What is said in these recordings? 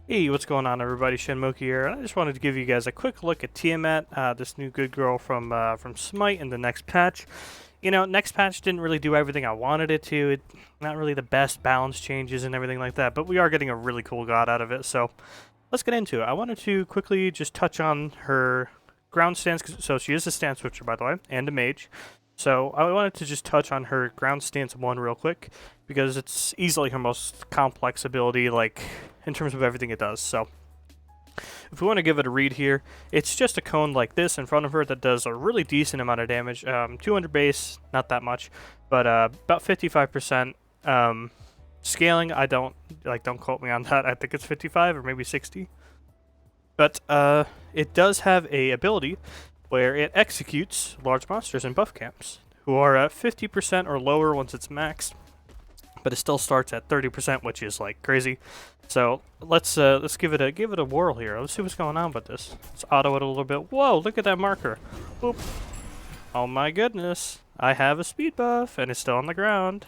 Hey, what's going on, everybody? Shenmue here. I just wanted to give you guys a quick look at Tiamat, this new good girl from SMITE in the next patch. You know, next patch didn't really do everything I wanted it to. Not really the best balance changes and everything like that, but we are getting a really cool god out of it. So let's get into it. I wanted to quickly just touch on her ground stance. So she is a stance switcher, by the way, and a mage. So I wanted to just touch on her ground stance 1 real quick, because it's easily her most complex ability, like, in terms of everything it does. So if we want to give it a read here, it's just a cone like this in front of her that does a really decent amount of damage. 200 base, not that much, but about 55%. Scaling, I don't quote me on that. I think it's 55 or maybe 60. But it does have a ability where it executes large monsters in buff camps who are at 50% or lower once it's maxed, but it still starts at 30%, which is like crazy. So let's give it a whirl here. Let's see what's going on with this. Let's auto it a little bit. Whoa, look at that marker. Boop. Oh my goodness. I have a speed buff and it's still on the ground.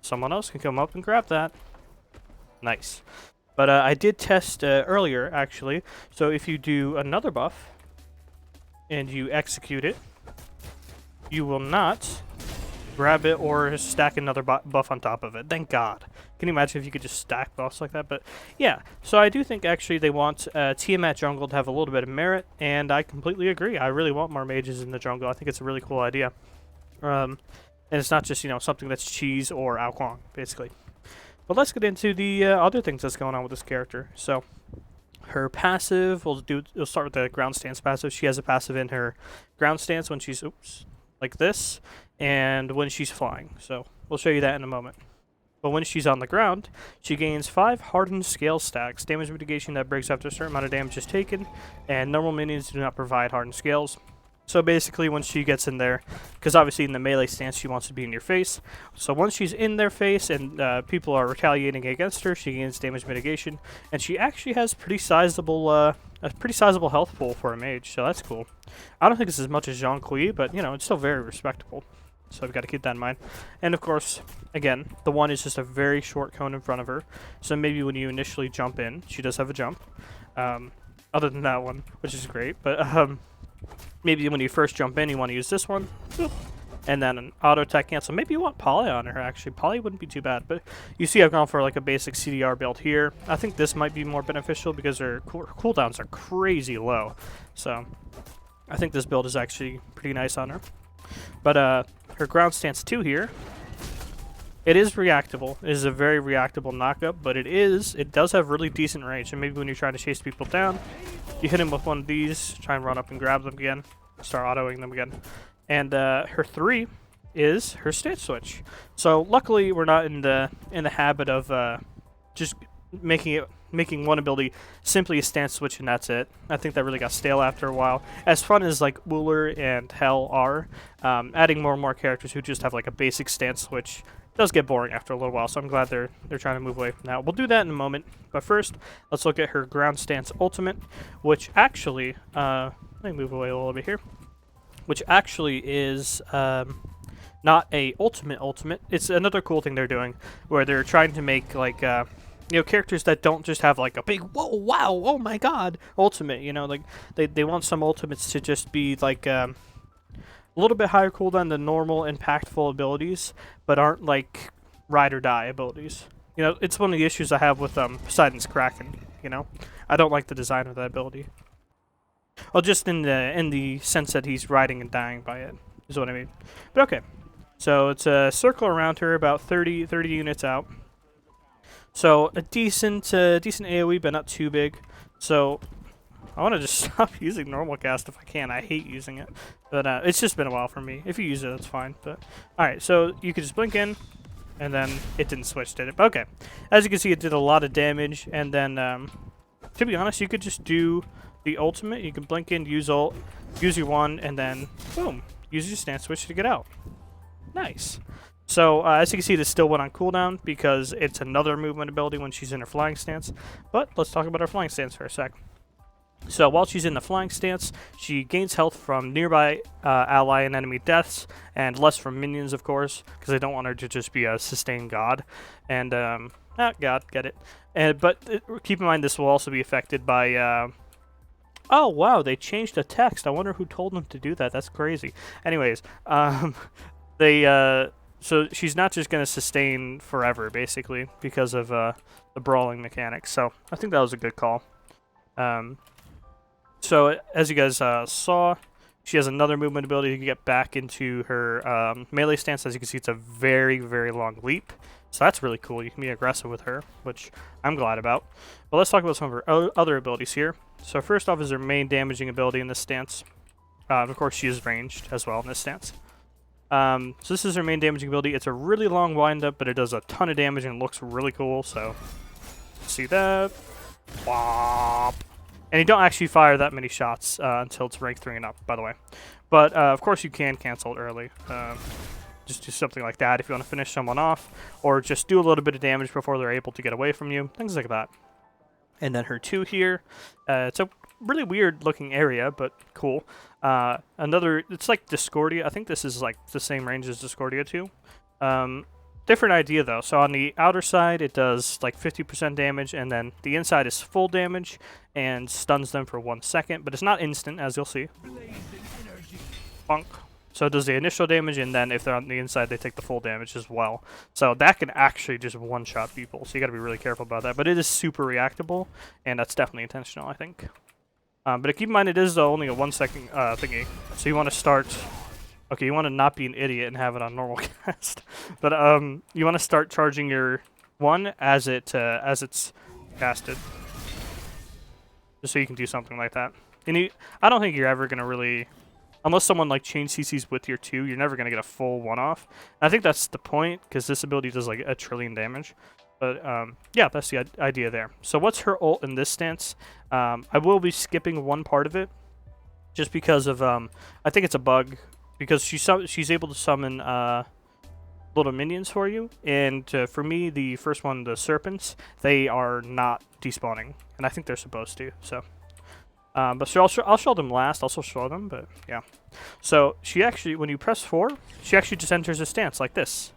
Someone else can come up and grab that. Nice. But I did test earlier, actually. So if you do another buff and you execute it, you will not grab it or stack another buff on top of it. Thank God. Can you imagine if you could just stack buffs like that? But yeah, so I do think actually they want Tiamat jungle to have a little bit of merit, and I completely agree. I really want more mages in the jungle. I think it's a really cool idea. And it's not just, you know, something that's cheese or Ao Kuang, basically. But let's get into the other things that's going on with this character. So her passive, we'll start with the ground stance passive. She has a passive in her ground stance when she's, like this, and when she's flying. So we'll show you that in a moment. But when she's on the ground, she gains 5 hardened scale stacks, damage mitigation that breaks after a certain amount of damage is taken, and normal minions do not provide hardened scales. So basically when she gets in there, because obviously in the melee stance she wants to be in your face, so once she's in their face and people are retaliating against her, she gains damage mitigation, and she actually has a pretty sizable health pool for a mage, so that's cool. I don't think it's as much as Jean Kui, but you know, it's still very respectable. So I've got to keep that in mind. And of course, again, the one is just a very short cone in front of her, so maybe when you initially jump in, she does have a jump. Other than that one, which is great, but maybe when you first jump in, you want to use this one, boop, and then an auto attack cancel. Maybe you want poly on her, actually. Poly wouldn't be too bad, but you see I've gone for like a basic CDR build here. I think this might be more beneficial because her cooldowns are crazy low, so I think this build is actually pretty nice on her. But her ground stance 2 here, it is reactable. It is a very reactable knockup, but it does have really decent range, and maybe when you're trying to chase people down, you hit him with one of these, try and run up and grab them again, start autoing them again. And her 3 is her stance switch. So luckily we're not in the habit of just making one ability simply a stance switch and that's it. I think that really got stale after a while. As fun as like Wooler and Hell are, adding more and more characters who just have like a basic stance switch does get boring after a little while, so I'm glad they're trying to move away from that. We'll do that in a moment, but first, let's look at her ground stance ultimate, which actually, let me move away a little bit here, which actually is not a ultimate. It's another cool thing they're doing, where they're trying to make like you know, characters that don't just have like a big whoa, wow, oh my god ultimate. You know, like they want some ultimates to just be like a little bit higher cooldown than normal impactful abilities, but aren't like ride or die abilities. You know, it's one of the issues I have with Poseidon's Kraken. You know, I don't like the design of that ability. Well, just in the sense that he's riding and dying by it is what I mean. But okay, so it's a circle around her, about 30 units out. So a decent AoE, but not too big. So I want to just stop using normal cast if I can. I hate using it, but it's just been a while for me. If you use it, that's fine. But all right, so you could just blink in, and then it didn't switch, did it? But okay, as you can see, it did a lot of damage. And then, to be honest, you could just do the ultimate. You can blink in, use ult, use your one, and then boom, use your stance switch to get out. Nice. So as you can see, this still went on cooldown because it's another movement ability when she's in her flying stance. But let's talk about her flying stance for a sec. So while she's in the flying stance, she gains health from nearby ally and enemy deaths, and less from minions, of course, because they don't want her to just be a sustained god. And Ah, God, get it. But keep in mind this will also be affected by... Oh, wow, they changed the text. I wonder who told them to do that. That's crazy. Anyways, they... So she's not just going to sustain forever, basically, because of the brawling mechanics. So I think that was a good call. So as you guys saw, she has another movement ability to get back into her melee stance. As you can see, it's a very, very long leap. So that's really cool. You can be aggressive with her, which I'm glad about. But let's talk about some of her other abilities here. So first off is her main damaging ability in this stance. Of course, she is ranged as well in this stance. So this is her main damaging ability. It's a really long wind-up, but it does a ton of damage and looks really cool. So, see that? Whop. And you don't actually fire that many shots until it's rank 3 and up, by the way. But, of course, you can cancel it early. Just do something like that if you want to finish someone off, or just do a little bit of damage before they're able to get away from you, things like that. And then her 2 here, it's a really weird looking area, but cool. It's like Discordia. I think this is like the same range as Discordia 2. Different idea though. So on the outer side, it does like 50% damage, and then the inside is full damage and stuns them for 1 second, but it's not instant, as you'll see. Bonk. So it does the initial damage, and then if they're on the inside, they take the full damage as well. So that can actually just one-shot people, so you gotta be really careful about that. But it is super reactable, and that's definitely intentional, I think. But keep in mind, it is only a 1 second thingy. So you want to start... Okay, you want to not be an idiot and have it on normal cast. But you want to start charging your 1 as it's casted. Just so you can do something like that. And I don't think you're ever going to really... Unless someone like chain CCs with your 2, you're never going to get a full 1-off. I think that's the point, because this ability does like 1 trillion damage. But yeah, that's the idea there. So what's her ult in this stance? I will be skipping one part of it, just because of I think it's a bug, because she's able to summon little minions for you, and for me, the first one, the serpents, they are not despawning, and I think they're supposed to. So. But so I'll show them last. I'll also show them, but yeah. So she actually, when you press 4, she actually just enters a stance like this.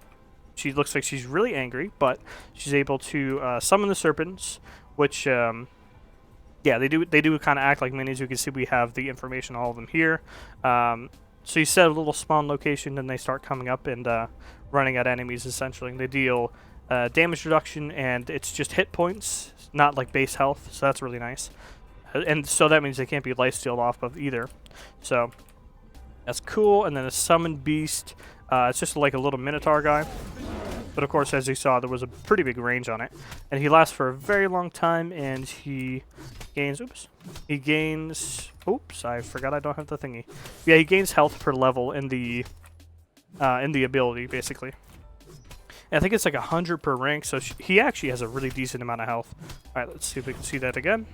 She looks like she's really angry, but she's able to summon the serpents, which, yeah, they do kind of act like minions. You can see we have the information, all of them here. So you set a little spawn location, and they start coming up and running at enemies, essentially. They deal damage reduction, and it's just hit points, not like base health, so that's really nice. And so that means they can't be lifestealed off of either. So that's cool. And then a summoned beast. It's just like a little minotaur guy. But of course, as you saw, there was a pretty big range on it. And he lasts for a very long time, and he gains... Oops. He gains... Oops, I forgot I don't have the thingy. Yeah, he gains health per level in the ability, basically. And I think it's like 100 per rank, so he actually has a really decent amount of health. Alright, let's see if we can see that again.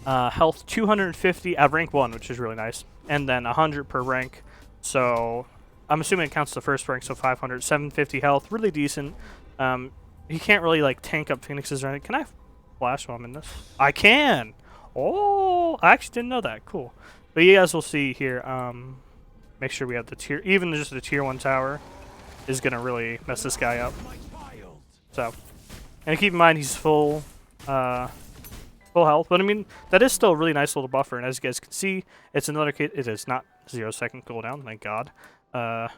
Health 250 at rank 1, which is really nice. And then 100 per rank. So I'm assuming it counts the first rank, so 500, 750 health, really decent. He can't really like tank up phoenixes or anything. Can I flash while I'm in this? I can! Oh, I actually didn't know that. Cool. But you guys will see here, make sure we have the tier, even just the tier 1 tower is gonna really mess this guy up. So, and keep in mind he's full health, but I mean, that is still a really nice little buffer, and as you guys can see, it's another kit. It is not 0-second cooldown, thank God. Does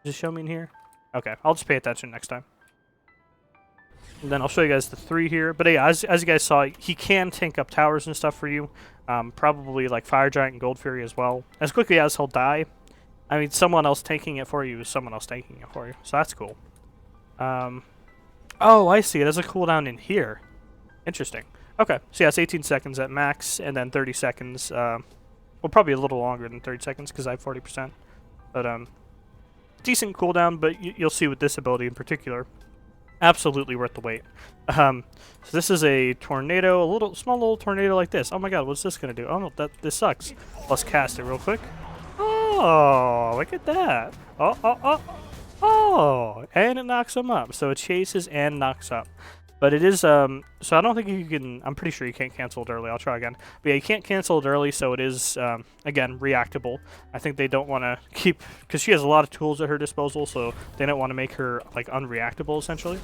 it show me in here? Okay, I'll just pay attention next time. And then I'll show you guys the 3 here, but yeah, as you guys saw, he can tank up towers and stuff for you, probably like Fire Giant and Gold Fury as well. As quickly as he'll die, I mean, someone else tanking it for you is someone else tanking it for you, so that's cool. Oh, I see, it has a cooldown in here. Interesting. Okay, so yeah, it's 18 seconds at max, and then 30 seconds, well, probably a little longer than 30 seconds, because I have 40%. But, decent cooldown, but you'll see with this ability in particular, absolutely worth the wait. So this is a tornado, small little tornado like this. Oh my god, what's this gonna do? Oh no, this sucks. Let's cast it real quick. Oh, look at that. Oh, and it knocks him up. So it chases and knocks up. But it is, so I don't think you can, I'm pretty sure you can't cancel it early. I'll try again. But yeah, you can't cancel it early, so it is, again, reactable. I think they don't want to keep, because she has a lot of tools at her disposal, so they don't want to make her, like, unreactable, essentially.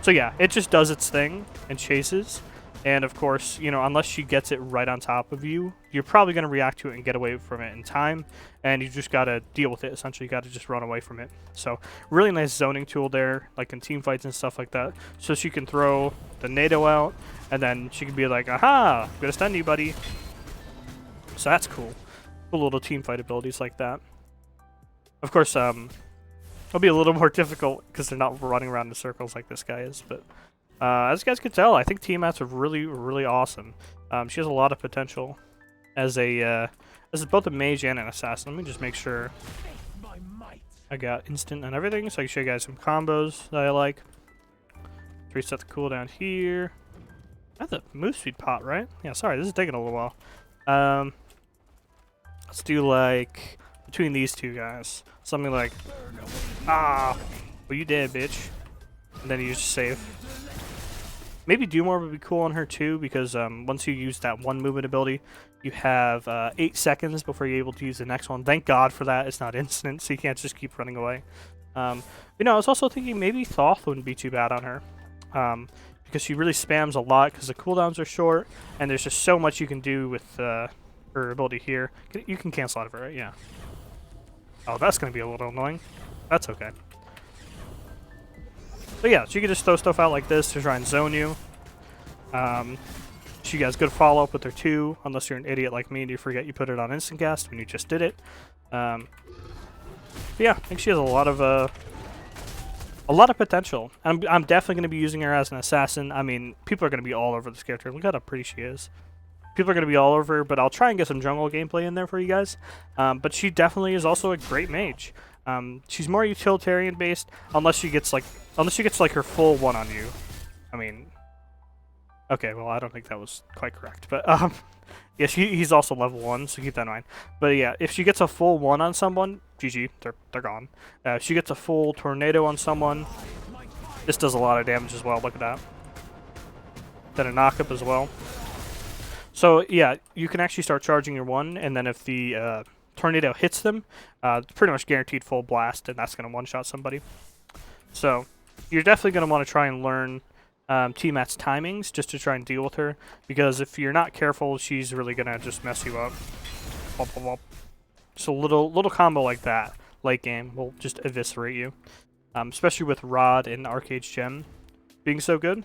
So yeah, it just does its thing and chases. And of course, you know, unless she gets it right on top of you, you're probably going to react to it and get away from it in time. And you just got to deal with it. Essentially, you got to just run away from it. So really nice zoning tool there, like in team fights and stuff like that. So she can throw the NATO out, and then she can be like, aha, I'm going to stun you, buddy. So that's cool. Cool little team fight abilities like that. Of course, it'll be a little more difficult because they're not running around in circles like this guy is, but as you guys can tell, I think Tiamat's really, really awesome. She has a lot of potential as both a mage and an assassin. Let me just make sure I got instant and everything, so I can show you guys some combos that I like. Reset the cooldown here. That's a move speed pot, right? Yeah, sorry, this is taking a little while. Let's do like between these two guys, something like, well, you dead, bitch, and then you just save. Maybe do more would be cool on her too, because once you use that one movement ability, you have 8 seconds before you're able to use the next one. Thank God for that. It's not instant, so you can't just keep running away. You know, I was also thinking maybe Thoth wouldn't be too bad on her, because she really spams a lot because the cooldowns are short, and there's just so much you can do with her ability here. You can cancel out of her, right? Yeah. Oh, that's going to be a little annoying. That's okay. But yeah, she can just throw stuff out like this to try and zone you. She has good follow-up with her 2, unless you're an idiot like me and you forget you put it on instant cast when you just did it. But yeah, I think she has a lot of potential. I'm definitely going to be using her as an assassin. I mean, people are going to be all over this character. Look how pretty she is. People are going to be all over her, but I'll try and get some jungle gameplay in there for you guys. But she definitely is also a great mage. She's more utilitarian based, unless she gets like her full one on you. I mean, okay, well I don't think that was quite correct, but yeah, he's also level 1, so keep that in mind. But yeah, if she gets a full 1 on someone, GG, they're gone. If she gets a full tornado on someone, this does a lot of damage as well. Look at that. Then a knockup as well. So yeah, you can actually start charging your 1, and then if the tornado hits them, pretty much guaranteed full blast, and that's going to one-shot somebody. So you're definitely going to want to try and learn Tiamat's timings just to try and deal with her, because if you're not careful, she's really going to just mess you up. So a little combo like that, late game, will just eviscerate you. Especially with Rod and Arcade's Gem being so good.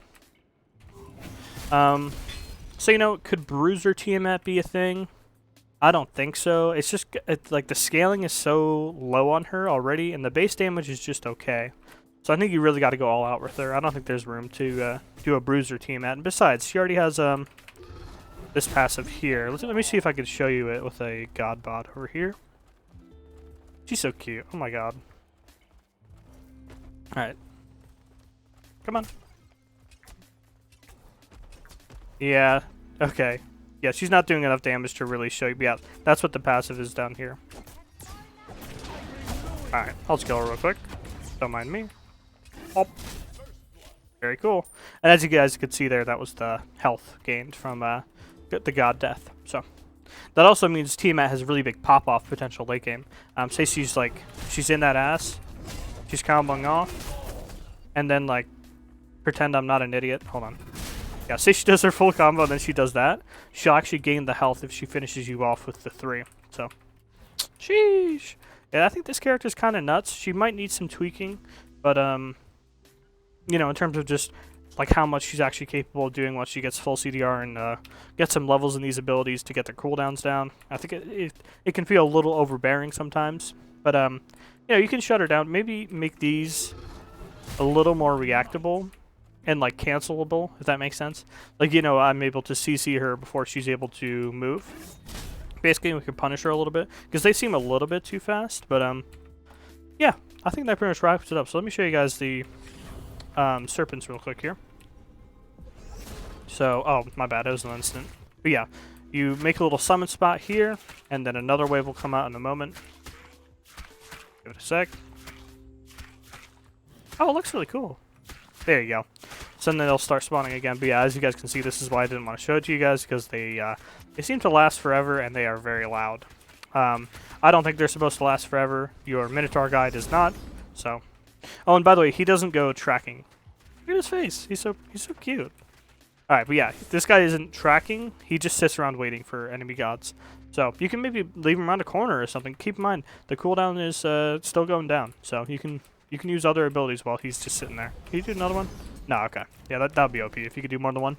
So, you know, could Bruiser Tiamat be a thing? I don't think so. It's just, like, the scaling is so low on her already, and the base damage is just okay. So I think you really got to go all out with her. I don't think there's room to do a Bruiser Tiamat. And besides, she already has this passive here. Let me see if I can show you it with a God Bod over here. She's so cute. Oh my god. Alright. Come on. Yeah, okay. Yeah, she's not doing enough damage to really show you. Yeah, that's what the passive is down here. Alright, I'll just go real quick. Don't mind me. Oh. Very cool. And as you guys could see there, that was the health gained from the God Death. So that also means Tiamat has really big pop-off potential late game. Say she's in that ass, she's comboing off, and then like pretend I'm not an idiot. Hold on. Yeah, say she does her full combo and then she does that. She'll actually gain the health if she finishes you off with the 3. So, sheesh. Yeah, I think this character's kind of nuts. She might need some tweaking, but you know, in terms of just like how much she's actually capable of doing once she gets full CDR and get some levels in these abilities to get their cooldowns down. I think it can feel a little overbearing sometimes, but yeah, you can shut her down. Maybe make these a little more reactable and like cancelable, if that makes sense. Like, you know, I'm able to CC her before she's able to move. Basically, we can punish her a little bit because they seem a little bit too fast. But yeah, I think that pretty much wraps it up. So let me show you guys the serpents real quick here. So, oh, my bad, it was an instant. But yeah, you make a little summon spot here, and then another wave will come out in a moment. Give it a sec. Oh, it looks really cool. There you go. So then they'll start spawning again. But yeah, as you guys can see, this is why I didn't want to show it to you guys, because they seem to last forever, and they are very loud. I don't think they're supposed to last forever. Your Minotaur guy does not. So, oh, and by the way, he doesn't go tracking. Look at his face. He's so cute. All right, but yeah, this guy isn't tracking. He just sits around waiting for enemy gods. So you can maybe leave him around a corner or something. Keep in mind the cooldown is still going down, so you can use other abilities while he's just sitting there. Can you do another one? No, okay. Yeah, that'd be OP if you could do more than one.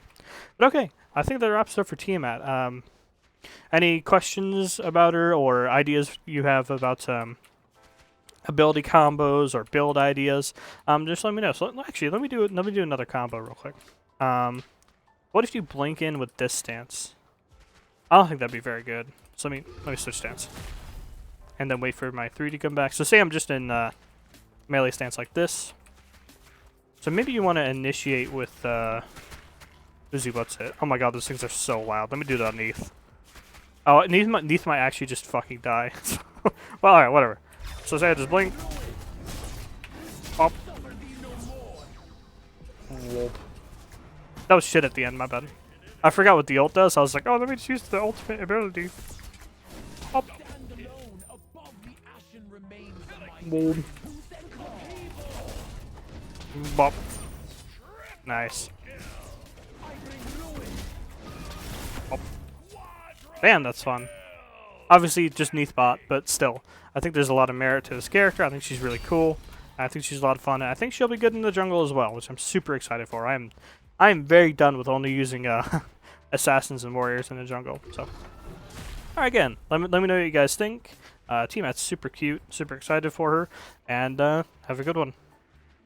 But okay, I think that wraps it up for Tiamat. Any questions about her or ideas you have about ability combos or build ideas? Just let me know. So actually, let me do another combo real quick. What if you blink in with this stance? I don't think that'd be very good. So let me switch stance. And then wait for my 3 to come back. So say I'm just in melee stance like this. So maybe you want to initiate with Uzi, what's it? Oh my god, those things are so loud. Let me do that on Neath. Oh, Neath might actually just fucking die. Well, alright, whatever. So say I just blink. Pop. Whoop. That was shit at the end, my bad. I forgot what the ult does. I was like, oh, let me just use the ultimate ability. Pop. Whoop. Bop. Nice. Bop. Damn, that's fun. Obviously, just Neath bot, but still. I think there's a lot of merit to this character. I think she's really cool. I think she's a lot of fun. And I think she'll be good in the jungle as well, which I'm super excited for. I am very done with only using assassins and warriors in the jungle. So, alright, again, let me know what you guys think. Tiamat's super cute, super excited for her, and have a good one.